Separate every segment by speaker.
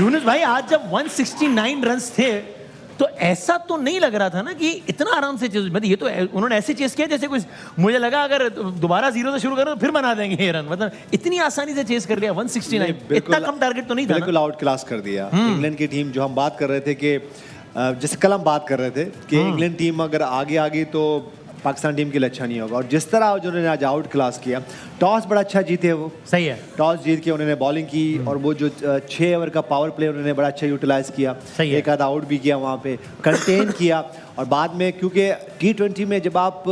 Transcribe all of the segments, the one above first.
Speaker 1: यूनुस भाई आज जब 169 रन्स थे तो ऐसा तो नहीं लग रहा था ना कि इतना आराम से चेस, मतलब ये तो उन्होंने ऐसे चेस किया जैसे कुछ, मुझे लगा अगर दोबारा 0 से शुरू करो तो फिर बना देंगे ये रन, मतलब इतनी आसानी से चेस कर लिया 169। इतना कम टारगेट तो नहीं था,
Speaker 2: बिल्कुल आउट क्लास कर दिया इंग्लैंड की टीम। जो हम बात कर रहे थे कि जैसे कल हम बात कर रहे थे कि इंग्लैंड टीम अगर आगे आ गई तो पाकिस्तान टीम के लिए अच्छा नहीं होगा, और जिस तरह उन्होंने आज आउट क्लास किया, टॉस बड़ा अच्छा जीते वो।
Speaker 1: सही है,
Speaker 2: टॉस जीत के उन्होंने बॉलिंग की और वो जो 6 ओवर का पावर प्ले उन्होंने बड़ा अच्छा यूटिलाइज किया। एक आधा आउट भी किया वहाँ पे, कंटेन किया। और बाद में क्योंकि T20 में जब आप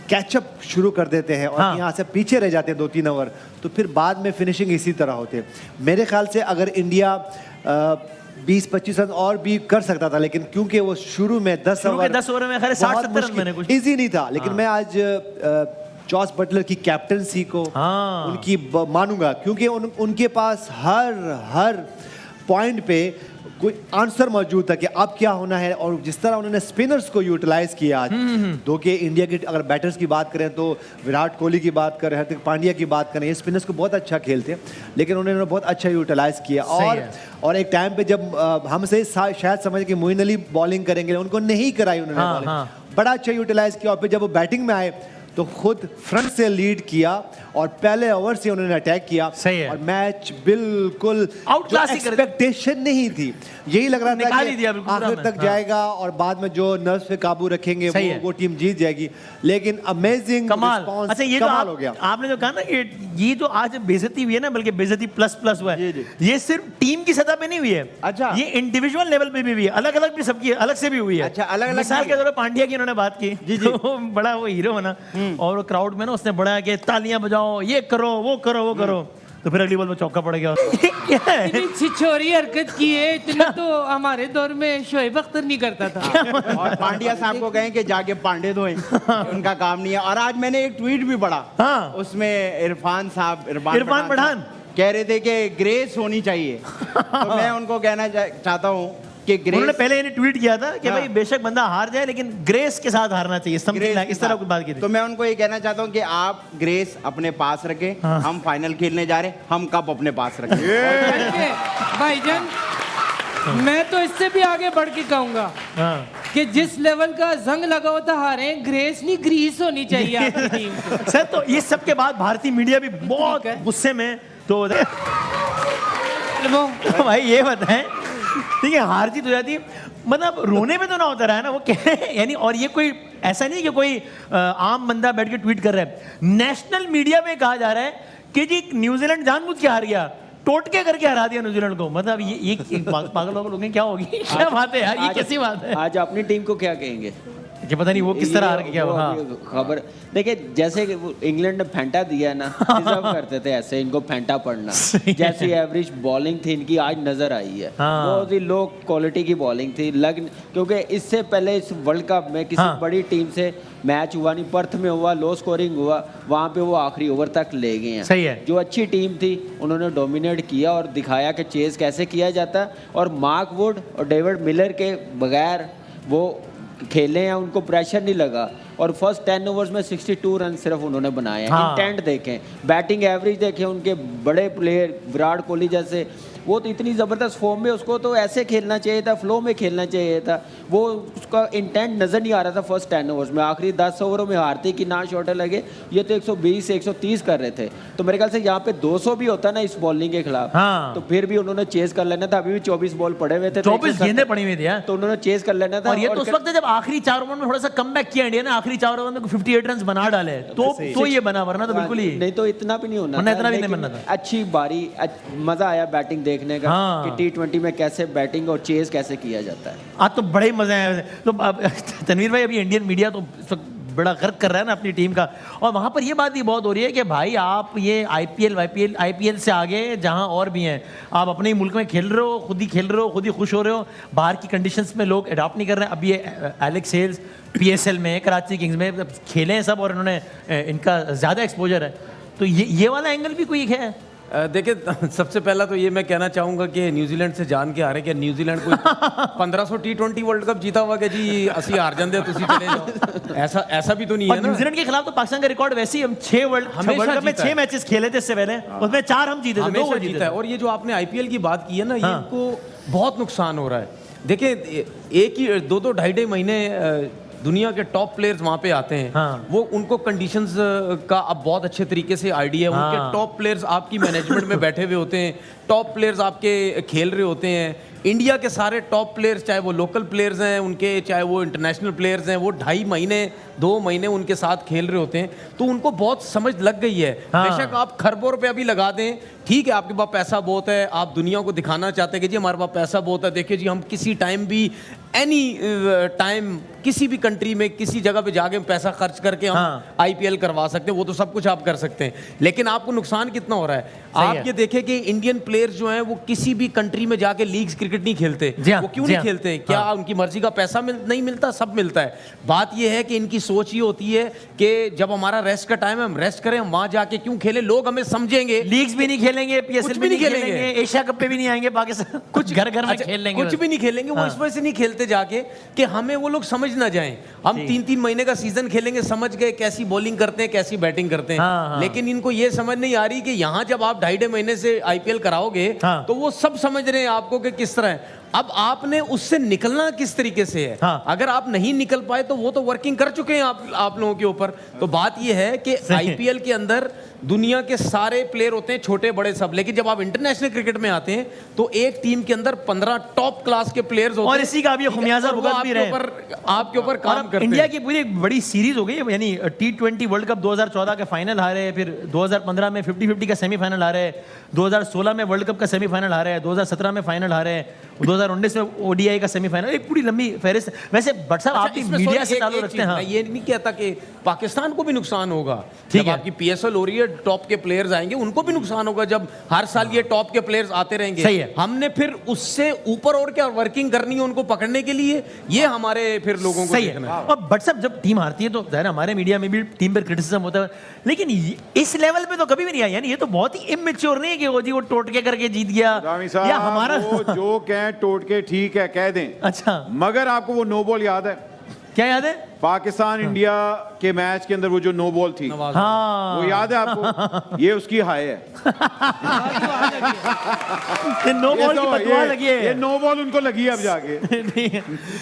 Speaker 2: कैचअप शुरू कर देते हैं और यहाँ से पीछे रह जाते हैं 2-3 ओवर, तो फिर बाद में फिनिशिंग इसी तरह होते हैं। मेरे ख्याल से अगर इंडिया 20-25 रन और भी कर सकता था, लेकिन क्योंकि वो शुरू में 10 ओवर
Speaker 1: में 60-70 रन मैंने कुछ
Speaker 2: इजी नहीं था। लेकिन मैं आज जॉस बटलर की कैप्टनसी को उनकी मानूंगा, क्योंकि उनके पास हर पॉइंट पे कोई आंसर मौजूद था कि अब क्या होना है। और जिस तरह उन्होंने स्पिनर्स को यूटिलाइज किया आज, दो के इंडिया के अगर बैटर्स की बात करें तो विराट कोहली की बात करें, हार्दिक पांड्या की बात करें, ये स्पिनर्स को बहुत अच्छा खेलते हैं, लेकिन उन्होंने बहुत अच्छा यूटिलाइज किया। और एक टाइम पे जब हमसे शायद समझ के मोइन अली बॉलिंग करेंगे, उनको नहीं कराई उन्होंने बॉलिंग, बड़ा अच्छा यूटिलाइज किया। और फिर जब वो बैटिंग में आए तो खुद फ्रंट से लीड किया और पहले ओवर से उन्होंने अटैक किया।
Speaker 1: सही है।
Speaker 2: और मैच बिल्कुल
Speaker 1: आउट क्लास
Speaker 2: एक्सपेक्टेशन नहीं थी, यही लग रहा था कि आखिर तक जाएगा और बाद में जो नर्व्स पे काबू रखेंगे वो टीम जीत जाएगी। लेकिन अमेजिंग
Speaker 1: कमाल। अच्छा ये
Speaker 2: कमाल
Speaker 1: तो
Speaker 2: हो गया।
Speaker 1: आपने जो कहा ना कि ये जो आज बेइज्जती हुई है ना, बल्कि बेइज्जती प्लस हुआ है, ये सिर्फ टीम की सतह पे नहीं हुई है।
Speaker 3: अच्छा,
Speaker 1: ये इंडिविजुअल लेवल पे भी हुई है, अलग-अलग भी सबकी अलग से भी हुई है।
Speaker 3: अच्छा, अलग-अलग।
Speaker 1: मिसाल के तौर पर पांड्या की उन्होंने बात की, तो बड़ा वो हीरो बना और क्राउड में ना उसने बड़ा कि तालियां बजाओ, ये करो वो करो, तो फिर अगली बॉल में चौका पड़ गया। क्या है?
Speaker 4: इतनी छिछोरी हरकत की है, इतना तो हमारे दौर में शोएब अख्तर नहीं करता था।
Speaker 3: और पांड्या साहब को कहें कि जाके पांडे धोएं, उनका काम नहीं है। और आज मैंने एक ट्वीट भी पढ़ा, उसमें इरफान पठान कह रहे थे कि ग्रेस होनी चाहिए। तो मैं उनको कहना चाहता हूँ कि
Speaker 1: उन्होंने पहले इन्हें ट्वीट किया था कि भाई बेशक बंदा हार जाए लेकिन ग्रेस के साथ हारना चाहिए, इस तरह की बात की थी।
Speaker 3: तो मैं उनको ये कहना चाहता हूँ कि आप ग्रेस अपने पास रखें। हम फाइनल खेलने जा रहे हैं, हम कप अपने पास रखें।
Speaker 4: भाईजान मैं तो इससे भी आगे बढ़ के कहूंगा कि जिस लेवल का जंग लगा होता हारे, ग्रेस नहीं ग्रीस होनी चाहिए आपकी टीम को।
Speaker 1: सर तो ये सब के बाद भारतीय मीडिया भी बहुत गुस्से में, तो भाई ये बताएं, ठीक है हार जीत हो जाती है, मतलब रोने में तो ना होता रहा है ना वो कह रहे हैं, यानी। और ये कोई ऐसा नहीं कि कोई आम बंदा बैठ के ट्वीट कर रहा है, नेशनल मीडिया में कहा जा रहा है कि जी न्यूजीलैंड जानबूझ के हार गया, टोटके करके हरा दिया न्यूजीलैंड को। मतलब ये पागल लोग क्या होगी, क्या बात है यार, ये कैसी बात है?
Speaker 5: आज अपनी टीम को क्या कहेंगे
Speaker 1: कि पता नहीं वो किस तरह हार के क्या हुआ।
Speaker 5: खबर देखिए, जैसे इंग्लैंड ने फेंटा दिया ना, डिजर्व करते थे ऐसे इनको फेंटा पड़ना। जैसी एवरेज बॉलिंग थी इनकी आज नजर आई है, बहुत ही लो क्वालिटी की बॉलिंग थी। क्योंकि इससे पहले इस वर्ल्ड कप में किसी बड़ी टीम से मैच हुआ नहीं, पर्थ में हुआ, लो स्कोरिंग हुआ, वहाँ पे वो आखिरी ओवर तक ले गए हैं।
Speaker 1: सही है।
Speaker 5: जो अच्छी टीम थी उन्होंने डोमिनेट किया और दिखाया कि चेज कैसे किया जाता है। और मार्क वुड और डेविड मिलर के बगैर वो खेले हैं, उनको प्रेशर नहीं लगा। और फर्स्ट 10 ओवर्स में 62 रन सिर्फ उन्होंने बनाए हैं। इंटेंट देखें, बैटिंग एवरेज देखें, उनके बड़े प्लेयर विराट कोहली जैसे, वो तो इतनी ज़बरदस्त फॉर्म में, उसको तो ऐसे खेलना चाहिए था, फ्लो में खेलना चाहिए था। वो उसका इंटेंट नज़र नहीं आ रहा था फर्स्ट 10 ओवर्स में। आखिरी 10 ओवरों में हारती कि ना शॉटें लगे, ये तो 120 से 130 कर रहे थे। तो मेरे ख्याल से यहाँ पे 200 भी होता ना इस बॉलिंग के खिलाफ, तो फिर भी उन्होंने चेज कर लेना था। अभी भी 24 बॉल पड़े हुए थे,
Speaker 1: 24 गेंदें पड़ी हुई थी,
Speaker 5: तो उन्होंने चेज कर लेना था।
Speaker 1: और ये तो उस वक्त जब आखिरी 4 ओवर में थोड़ा सा कमबैक किया इंडिया ने, आखिरी 4 ओवर में 58 रन बना डाले, तो ये बना, वरना तो बिल्कुल ही
Speaker 5: नहीं, तो इतना भी नहीं होना,
Speaker 1: इतना भी नहीं बनना था।
Speaker 5: अच्छी बारी, मजा आया बैटिंग देखने का कि T20 में कैसे बैटिंग और चेज कैसे किया जाता है।
Speaker 1: आज तो बड़े मजे आए। तो तनवीर भाई, अभी इंडियन मीडिया तो बड़ा गर्व कर रहा है ना अपनी टीम का, और वहाँ पर ये बात भी बहुत हो रही है कि भाई आप ये IPL से आगे जहाँ और भी हैं, आप अपने ही मुल्क में खेल रहे हो, खुद ही खेल रहे हो, खुद ही खुश हो रहे हो, बाहर की कंडीशंस में लोग अडॉप्ट नहीं कर रहे हैं। अब ये एलेक्स हेल्स PSL में, कराची किंग्स में खेले हैं सब, और इन्होंने इनका ज़्यादा एक्सपोजर है, तो ये वाला एंगल भी कोई है।
Speaker 6: देखिए सबसे पहला तो ये मैं कहना चाहूंगा कि न्यूजीलैंड से जान के आ रहे हैं कि न्यूजीलैंड कोई 1500 T20 वर्ल्ड कप जीता हुआ कि जी असली हार जाते तुसी चले जाओ, ऐसा भी तो नहीं है ना।
Speaker 1: न्यूजीलैंड के खिलाफ तो पाकिस्तान का रिकॉर्ड वैसे ही हम 6 वर्ल्ड कप में 6 मैचेस खेले थे इससे पहले, उसमें 4 हम जीते थे, 2 वो जीते
Speaker 6: है। और ये जो आपने आईपीएल की बात की है ना, ये इनको बहुत नुकसान हो रहा है। देखिए एक ही 2-2 ढाई महीने दुनिया के टॉप प्लेयर्स वहां पे आते हैं, वो उनको कंडीशंस का अब बहुत अच्छे तरीके से आइडिया है। उनके टॉप प्लेयर्स आपकी मैनेजमेंट में बैठे हुए होते हैं, टॉप प्लेयर्स आपके खेल रहे होते हैं। इंडिया के सारे टॉप प्लेयर्स, चाहे वो लोकल प्लेयर्स हैं उनके, चाहे वो इंटरनेशनल प्लेयर्स हैं, वो 2.5 महीने 2 महीने उनके साथ खेल रहे होते हैं, तो उनको बहुत समझ लग गई है। बेशक आप खरबों रुपया भी लगा दें, ठीक है आपके पास पैसा बहुत है, आप दुनिया को दिखाना चाहते हैं कि जी हमारे पास पैसा बहुत है, देखिए जी हम किसी टाइम भी एनी टाइम किसी भी कंट्री में किसी जगह पे जाके पैसा खर्च करके हम आईपीएल करवा सकते हैं, वो तो सब कुछ आप कर सकते हैं। लेकिन आपको नुकसान कितना हो रहा है? आप ये देखें कि इंडियन प्लेयर्स जो हैं वो किसी भी कंट्री में जाके लीग्स क्रिकेट नहीं खेलते। वो क्यों नहीं खेलते? क्या उनकी मर्जी का पैसा नहीं मिलता? सब मिलता है। बात ये है कि इनकी सोच ये होती है कि जब हमारा रेस्ट का टाइम है हम रेस्ट करें, हम वहां जाके क्यों खेले, लोग हमें समझेंगे।
Speaker 1: लीग्स भी नहीं खेलेंगे, पीएसएल भी नहीं खेलेंगे, एशिया कप पे भी नहीं आएंगे, पाकिस्तान कुछ घर में खेल लेंगे,
Speaker 6: कुछ भी नहीं खेलेंगे। वो इस वजह से नहीं खेलते जाके कि हमें वो लोग समझ ना जाएं। हम 3-3 महीने का सीजन खेलेंगे, समझ गए कैसी बॉलिंग करते हैं, कैसी बैटिंग करते हैं। लेकिन इनको ये समझ नहीं आ रही कि यहाँ जब आप 2.5 महीने से आईपीएल कराओगे तो वो सब समझ रहे हैं आपको कि किस तरह है। अब आपने उससे निकलना किस तरीके से है। अगर आप नहीं निकल पाए तो वो तो वर्किंग कर चुके हैं आप लोगों के ऊपर। तो बात ये है कि आईपीएल के अंदर दुनिया के सारे प्लेयर होते हैं, छोटे बड़े सब, लेकिन जब आप इंटरनेशनल क्रिकेट में आते हैं तो एक टीम के अंदर 15 टॉप क्लास के प्लेयर्स होते हैं
Speaker 1: और इसी का भी खुमियाजा भुगत भी रहे,
Speaker 6: आपके ऊपर काम करते हैं।
Speaker 1: इंडिया की पूरी एक बड़ी सीरीज हो गई, यानी T20 वर्ल्ड कप 2014 के फाइनल हारे, फिर 2015 में 50-50 का सेमीफाइनल हारे, 2016 में वर्ल्ड कप का सेमीफाइनल हारे, 2017 में फाइनल हारे, 2019 में ओडीआई का सेमीफाइनल, एक पूरी लंबी फहरिस्त। वैसे बट साहब आप मीडिया से ताल्लुक रखते हैं,
Speaker 6: ये नहीं कहता कि पाकिस्तान को भी नुकसान होगा जब आपकी पीएसएल हो रही है, टॉप के प्लेयर्स आएंगे, उनको भी नुकसान होगा जब हर साल ये टॉप के प्लेयर्स आते रहेंगे।
Speaker 1: सही है।
Speaker 6: हमने फिर उससे ऊपर और क्या वर्किंग करनी है उनको पकड़ने के लिए, ये हमारे फिर लोगों को देखना है।
Speaker 1: और बट साहब जब टीम हारती है तो जाहिर हमारे मीडिया में भी टीम पर क्रिटिसिज्म होता है, लेकिन इस लेवल पे तो कभी भी नहीं आया। यानी ये तो बहुत ही इमेच्योर नहीं है कि वो जी वो टोटके करके जीत गया या हमारा
Speaker 7: वो जो कहें टोटके ठीक है कह दें।
Speaker 1: अच्छा,
Speaker 7: मगर आपको वो नो बॉल याद है?
Speaker 1: क्या याद है?
Speaker 7: पाकिस्तान इंडिया के मैच के अंदर वो जो नो बॉल थी, वो याद है आपको? ये उसकी हाय है।
Speaker 1: नो बॉल की बदुआ लगी है।
Speaker 7: ये नो बॉल उनको लगी है अब जाके।